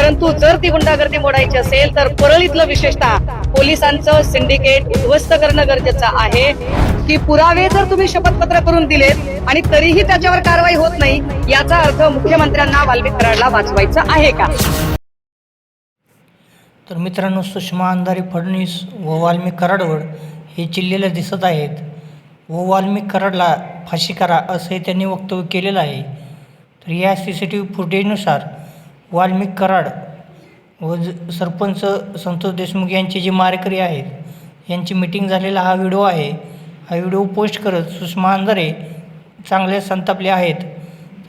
परंतु जर ती गुंडागर्दी मोडायची असेल तर परळीतलं विशेषतः पोलिसांचं सिंडिकेट उद्ध्वस्त करणं गरजेचं आहे की पुरावे जर तुम्ही शपथपत्र करून दिलेत आणि तरीही त्याच्यावर कारवाई होत नाही, याचा अर्थ मुख्यमंत्र्यांना वाल्मिक कराडला वाचवायचं आहे का? तर मित्रांनो, सुषमा अंधारे, फडणवीस व वाल्मिक कराडवर हे चिल्लेले दिसत आहेत व वाल्मिक कराडला फाशी करा असंही त्यांनी वक्तव्य केलेलं आहे. तर या CCTV फुटेजनुसार वाल्मिक कराड व सरपंच संतोष देशमुख यांचे जे मारेकरी आहेत यांची मिटिंग झालेला हा व्हिडिओ आहे. हा व्हिडिओ पोस्ट करत सुषमा अंधारे चांगले संतापले आहेत.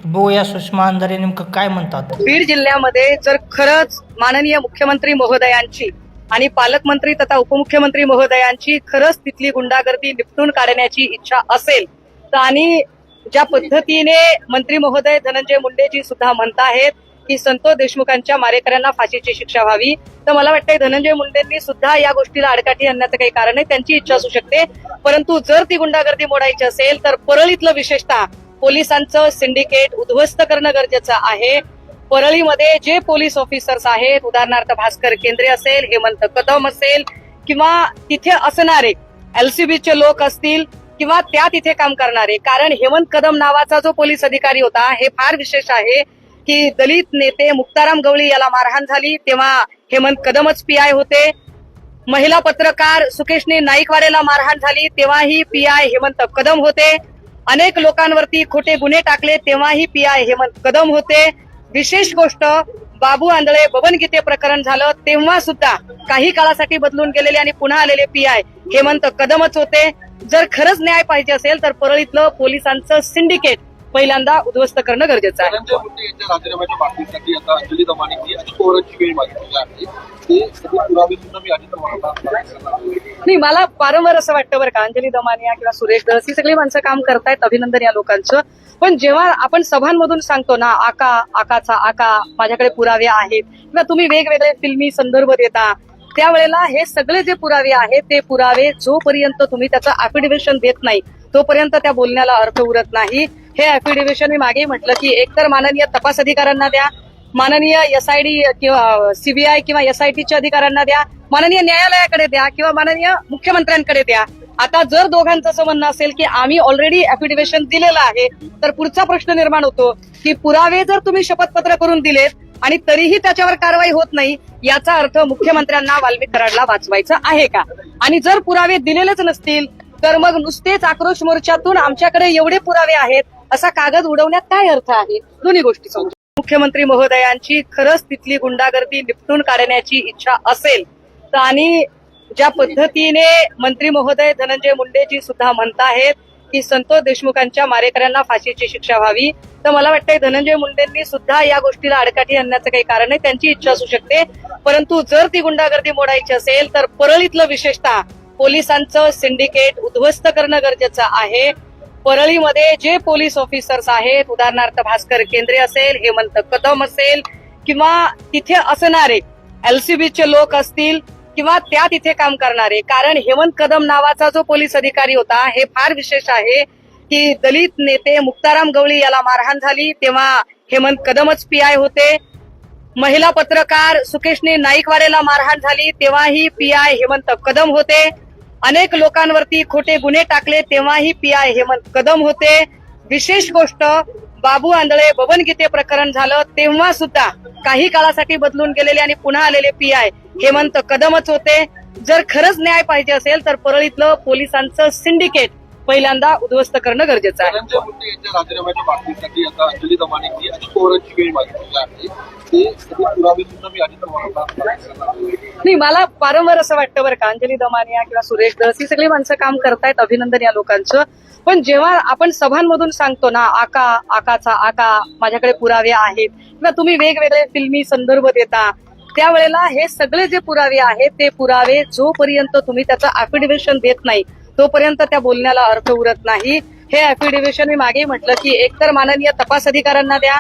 बघूया सुषमा अंधारे नेमकं काय म्हणतात. बीड जिल्ह्यामध्ये जर खरंच माननीय मुख्यमंत्री महोदयांची आणि पालकमंत्री तथा उपमुख्यमंत्री महोदयांची खरंच तिथली गुंडागर्दी निपटून काढण्याची इच्छा असेल तर, आणि ज्या पद्धतीने मंत्री महोदय धनंजय मुंडेजी सुद्धा म्हणताहेत की संतोष देशमुखांच्या मारेकऱ्यांना फाशीची शिक्षा व्हावी, तर मला वाटतंय धनंजय मुंडेंनी सुद्धा या गोष्टीला आडकाठी आणण्याचं काही कारण नाही. त्यांची इच्छा असू शकते, परंतु जर ती गुंडागर्दी मोडायची असेल तर परळीतलं विशेषतः पोलिसांचं सिंडिकेट उद्ध्वस्त करणं गरजेचं आहे. परळीमध्ये जे पोलीस ऑफिसर्स आहेत, उदाहरणार्थ भास्कर केंद्रे असेल, हेमंत कदम असेल किंवा तिथे असणारे LCBचे लोक असतील किंवा त्या तिथे काम करणारे, कारण हेमंत कदम नावाचा जो पोलीस अधिकारी होता हे फार विशेष आहे की दलित नेते मुक्ताराम गवळी याला मारहाण झाली तेव्हा हेमंत कदमच PI होते. महिला पत्रकार सुकेशनी नाईकवाडेला मारहाण झाली तेव्हाही PI हेमंत कदम होते. अनेक लोकांवरती खोटे गुन्हे टाकले तेव्हाही PI हेमंत कदम होते. विशेष गोष्ट, बाबू आंधळे बबन गीते प्रकरण झालं तेव्हा सुद्धा काही काळासाठी बदलून गेलेले आणि पुन्हा आलेले PI हेमंत कदमच होते. जर खरंच न्याय पाहिजे असेल तर परळीतलं पोलिसांचं सिंडिकेट पहिल्यांदा उद्ध्वस्त करणं गरजेचं आहे. धनंजय मुंडे यांच्या राजीनाम्याच्या मागणीसाठी आता अंजली दमानींनी अजित पवारांची वेळ मागितली आहे. ते सगळे पुरावे सुद्धा मी अजित पवारांना नाही, मला वारंवार असं वाटतं बरं का, अंजली दमानिया किंवा सुरेश दस ही सगळी माणसं काम करतायत, अभिनंदन या लोकांचं. पण जेव्हा आपण सभांमधून सांगतो ना आकाचा आका माझ्याकडे पुरावे आहेत किंवा तुम्ही वेगवेगळे फिल्मी संदर्भ देता, त्यावेळेला हे सगळे जे पुरावे आहेत ते पुरावे जोपर्यंत तुम्ही त्याचं ऍफिडेव्हिशन देत नाही तोपर्यंत त्या बोलण्याला अर्थ उरत नाही. हे ऍफिडेव्हिशन मी मागे म्हटलं की एकतर माननीय तपास अधिकाऱ्यांना द्या, माननीय SID किंवा CBI किंवा SITच्या अधिकाऱ्यांना द्या, माननीय न्यायालयाकडे द्या किंवा माननीय मुख्यमंत्र्यांकडे द्या. आता जर दोघांचं असं म्हणणं असेल की आम्ही ऑलरेडी ऍफिडेव्हिशन दिलेलं आहे, तर पुढचा प्रश्न निर्माण होतो की पुरावे जर तुम्ही शपथपत्र करून दिलेत आणि तरीही त्याच्यावर कारवाई होत नाही, याचा अर्थ मुख्यमंत्र्यांना वाल्मिक कराडला वाचवायचं आहे का? आणि जर पुरावे दिलेलेच नसतील तर मग नुसतेच आक्रोश मोर्चातून आमच्याकडे एवढे पुरावे आहेत असा कागद उडवण्यात काय अर्थ आहे? दोन्ही गोष्टी समजू. मुख्यमंत्री महोदयांची खरंच तिथली गुंडागर्दी निपटून काढण्याची इच्छा असेल तर, आणि ज्या पद्धतीने मंत्री महोदय धनंजय मुंडेजी सुद्धा म्हणताहेत की संतोष देशमुखांच्या मारेकऱ्यांना फाशीची शिक्षा व्हावी, तर मला वाटतंय धनंजय मुंडेंनी सुद्धा या गोष्टीला आडकाठी आणण्याचं काही कारण नाही. त्यांची इच्छा असू शकते, परंतु जर ती गुंडागर्दी मोडायची असेल तर परळीतलं विशेषतः पोलिसांचं सिंडिकेट उद्ध्वस्त करणं गरजेचं आहे. परळीमध्ये जे पोलीस ऑफिसर्स आहेत, उदाहरणार्थ भास्कर केंद्रे असेल, हेमंत कदम असेल किंवा तिथे असणारे LCBचे लोक असतील किंवा त्या तिथे काम करणारे, कारण हेमंत कदम नावाचा जो पोलीस अधिकारी होता हे फार विशेष आहे की दलित नेते मुक्ताराम गवळी याला मारहाण झाली तेव्हा हेमंत कदमच PI होते. महिला पत्रकार सुकेशनी नाईकवाडेला मारहाण झाली तेव्हाही PI हेमंत कदम होते. अनेक लोकांवरती खोटे गुन्हे टाकले तेव्हाही PI हेमंत कदम होते. विशेष गोष्ट, बाबू आंधळे बबन गीते प्रकरण झालं तेव्हा सुद्धा काही काळासाठी बदलून गेलेले आणि पुन्हा आलेले PI हेमंत कदमच होते. जर खरंच न्याय पाहिजे असेल तर परळीतलं पोलिसांचं सिंडिकेट पहिल्यांदा उद्ध्वस्त करणं गरजेचं आहे. धनंजय मुंडे यांच्या राजीनाम्याच्या मागणीसाठी आता अंजली दमानींनी अजित पवारांची वेळ मागितली आहे. ते सगळे पुरावे सुद्धा मी अजित पवारांना नाही, मला वारंवार असं वाटतं बरं का, अंजली दमानिया किंवा सुरेश दस ही सगळी माणसं काम करतायत, अभिनंदन या लोकांचं. पण जेव्हा आपण सभांमधून सांगतो ना आकाचा आका माझ्याकडे पुरावे आहेत किंवा तुम्ही वेगवेगळे फिल्मी संदर्भ देता, त्यावेळेला हे सगळे जे पुरावे आहेत ते पुरावे जोपर्यंत तुम्ही त्याचं ऍफिडेव्हिशन देत नाही तोपर्यंत त्या बोलण्याला अर्थ उरत नाही. हे ऍफिडेव्हिशन मी मागे म्हटलं की एकतर माननीय तपास अधिकाऱ्यांना द्या,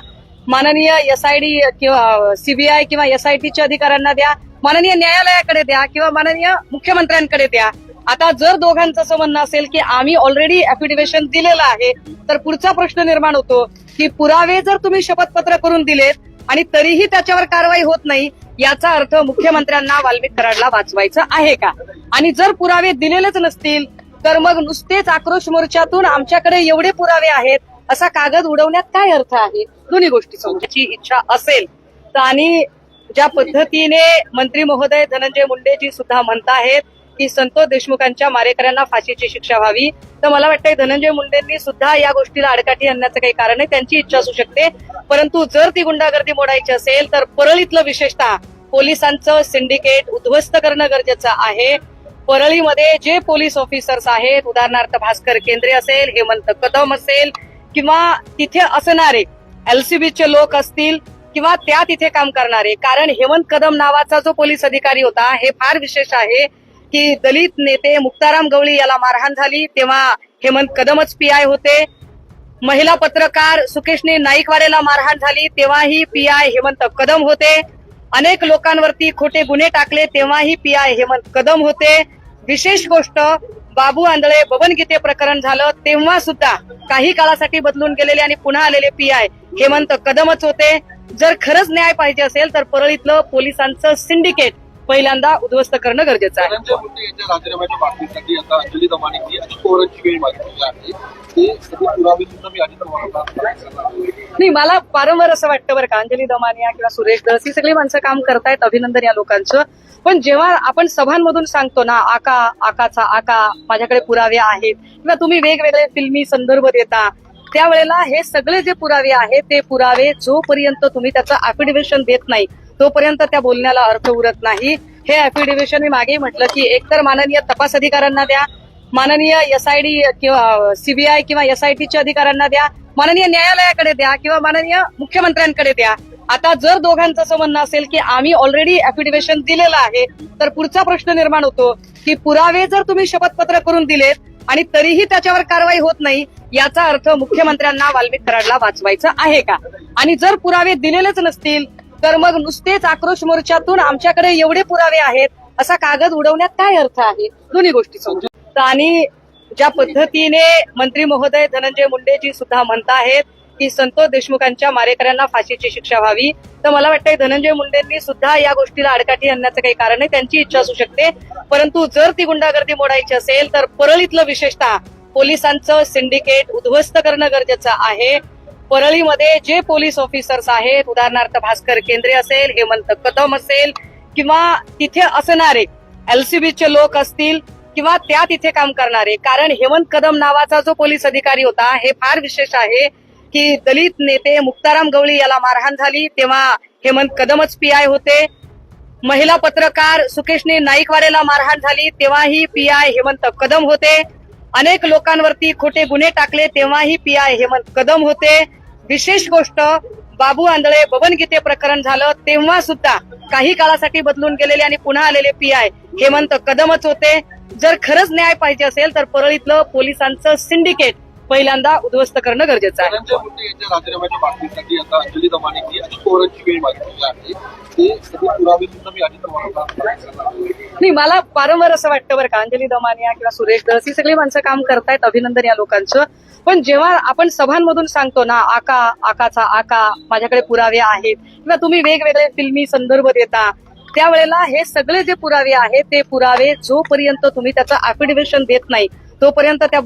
माननीय SID किंवा CBI किंवा SITच्या अधिकाऱ्यांना द्या, माननीय न्यायालयाकडे द्या किंवा माननीय मुख्यमंत्र्यांकडे द्या. आता जर दोघांचं असं म्हणणं असेल की आम्ही ऑलरेडी ऍफिडेव्हिशन दिलेलं आहे, तर पुढचा प्रश्न निर्माण होतो की पुरावे जर तुम्ही शपथपत्र करून दिलेत आणि तरीही त्याच्यावर कारवाई होत नाही, याचा अर्थ मुख्यमंत्र्यांना वाल्मिक कराडला वाचवायचं आहे का? आणि जर पुरावे दिलेलेच नसतील तर मग नुसतेच आक्रोश मोर्चातून आमच्याकडे एवढे पुरावे आहेत असा कागद उडवण्यात काय अर्थ आहे? दोन्ही गोष्टी समजायची इच्छा असेल तर, आणि ज्या पद्धतीने मंत्री महोदय धनंजय मुंडेजी सुद्धा म्हणताहेत की संतोष देशमुखांच्या मारेकऱ्यांना फाशीची शिक्षा व्हावी, तर मला वाटतंय धनंजय मुंडेंनी सुद्धा या गोष्टीला आडकाठी आणण्याचं काही कारण नाही, त्यांची इच्छा असू शकते. परंतु जर ती गुंडागर्दी मोडायची असेल तर परळीतलं विशेषतः पोलिसांचं सिंडिकेट उद्ध्वस्त करणं गरजेचं आहे. परळीमध्ये जे पोलीस ऑफिसर्स आहेत, उदाहरणार्थ भास्कर केंद्रे असेल, हेमंत कदम असेल किंवा तिथे असणारे एलसीबीचे लोक असतील किंवा त्या तिथे काम करणारे, कारण हेमंत कदम नावाचा जो पोलीस अधिकारी होता हे फार विशेष आहे की दलित नेते मुक्ताराम गवळी याला मारहाण झाली तेव्हा हेमंत कदमच पीआय होते. महिला पत्रकार सुकेशने नाईकवाडेला मारहाण झाली तेव्हाही पीआय हेमंत कदम होते. अनेक लोकांवरती खोटे गुन्हे टाकले तेव्हाही पीआय हेमंत कदम होते. विशेष गोष्ट, बाबू आंधळे बबन गीते प्रकरण झालं तेव्हा सुद्धा काही काळासाठी बदलून गेलेले आणि पुन्हा आलेले पीआय हेमंत कदमच होते. जर खरंच न्याय पाहिजे असेल तर परळीतलं पोलिसांचं सिंडिकेट पहिल्यांदा उद्ध्वस्त करणं गरजेचं आहे. धनंजय मुंडे यांच्या राजीनाम्याच्या मागणीसाठी आता अंजली दमाने ही अजित पवारांची वेळ मागितलेली आहे. ते सगळे पुरावे सुद्धा मी अजित पवारांना नाही, मला वारंवार असं वाटतं बरं का, अंजली दमानिया किंवा सुरेश धस ही सगळी माणसं काम करतायत, अभिनंदन या लोकांचं. पण जेव्हा आपण सभांमधून सांगतो ना आकाचा आका, माझ्याकडे पुरावे आहेत किंवा तुम्ही वेगवेगळे फिल्मी संदर्भ देता, त्यावेळेला हे सगळे जे पुरावे आहेत ते पुरावे जोपर्यंत तुम्ही त्याचं अॅफिडेव्हिशन देत नाही तोपर्यंत त्या बोलण्याला अर्थ उरत नाही. हे अॅफिडेव्हिशन मी मागे म्हटलं की एकतर माननीय तपास अधिकाऱ्यांना द्या, माननीय एसआयडी किंवा सीबीआय किंवा एसआयटीच्या अधिकाऱ्यांना द्या, माननीय न्यायालयाकडे द्या किंवा माननीय मुख्यमंत्र्यांकडे द्या. आता जर दोघांचं असं म्हणणं असेल की आम्ही ऑलरेडी अॅफिडेव्हिशन दिलेलं आहे, तर पुढचा प्रश्न निर्माण होतो की पुरावे जर तुम्ही शपथपत्र करून दिलेत आणि तरीही त्याच्यावर कारवाई होत नाही, याचा अर्थ मुख्यमंत्र्यांना वाल्मिक कराडला वाचवायचं आहे का? आणि जर पुरावे दिलेलेच नसतील तर मग नुसतेच आक्रोश मोर्चातून आमच्याकडे एवढे पुरावे आहेत असा कागद उडवण्यात काय अर्थ आहे? दोन्ही गोष्टी समजू. आणि ज्या पद्धतीने मंत्री महोदय धनंजय मुंडेजी सुद्धा म्हणताहेत की संतोष देशमुखांच्या मारेकऱ्यांना फाशीची शिक्षा व्हावी, तर मला वाटतंय धनंजय मुंडेंनी सुद्धा या गोष्टीला आडकाठी आणण्याचं काही कारण नाही, त्यांची इच्छा असू शकते. परंतु जर ती गुंडागर्दी मोडायची असेल तर परळीतलं विशेषतः पोलिसांचं सिंडिकेट उद्ध्वस्त करणं गरजेचं आहे. परळीमध्ये जे पोलीस ऑफिसर्स आहेत, उदाहरणार्थ भास्कर केंद्रे असेल, हेमंत कदम असेल किंवा तिथे असणारे एलसीबीचे लोक असतील किंवा त्या तिथे काम करणारे, कारण हेमंत कदम नावाचा जो पोलीस अधिकारी होता हे फार विशेष आहे की दलित नेते मुक्ताराम गवळी याला मारहाण झाली तेव्हा हेमंत कदमच पीआय होते. महिला पत्रकार सुकेशने नाईकवाडेला मारहाण झाली तेव्हाही पीआय हेमंत कदम होते. अनेक लोकांवरती खोटे गुन्हे टाकले तेव्हाही पीआय हेमंत कदम होते. विशेष गोष्ट, बाबू आंधळे बबन गीते प्रकरण झालं तेव्हा सुद्धा काही काळासाठी बदलून गेलेले आणि पुन्हा आलेले पीआय हेमंत कदमच होते. जर खरंच न्याय पाहिजे असेल तर परळीतलं पोलिसांचं सिंडिकेट पहिल्यांदा उद्ध्वस्त करणं गरजेचं आहे. धनंजय मुंडे यांच्या राजीनाम्याच्या मागणीसाठी आता अंजली दमाने ही अजित पवारांची वेळ मागितलेली आहे. ते सगळे पुरावे सुद्धा मी अजित पवारांना नाही, मला वारंवार असं वाटतं बरं का, अंजली दमानिया किंवा सुरेश धस ही सगळी माणसं काम करतायत, अभिनंदन या लोकांचं. पण जेव्हा आपण सभांमधून सांगतो ना आकाचा आका, माझ्याकडे पुरावे आहेत किंवा तुम्ही वेगवेगळे फिल्मी संदर्भ देता, त्यावेळेला हे सगळे जे पुरावे आहेत ते पुरावे जोपर्यंत तुम्ही त्याचं अॅफिडेव्हिशन देत नाही तोपर्यंत त्या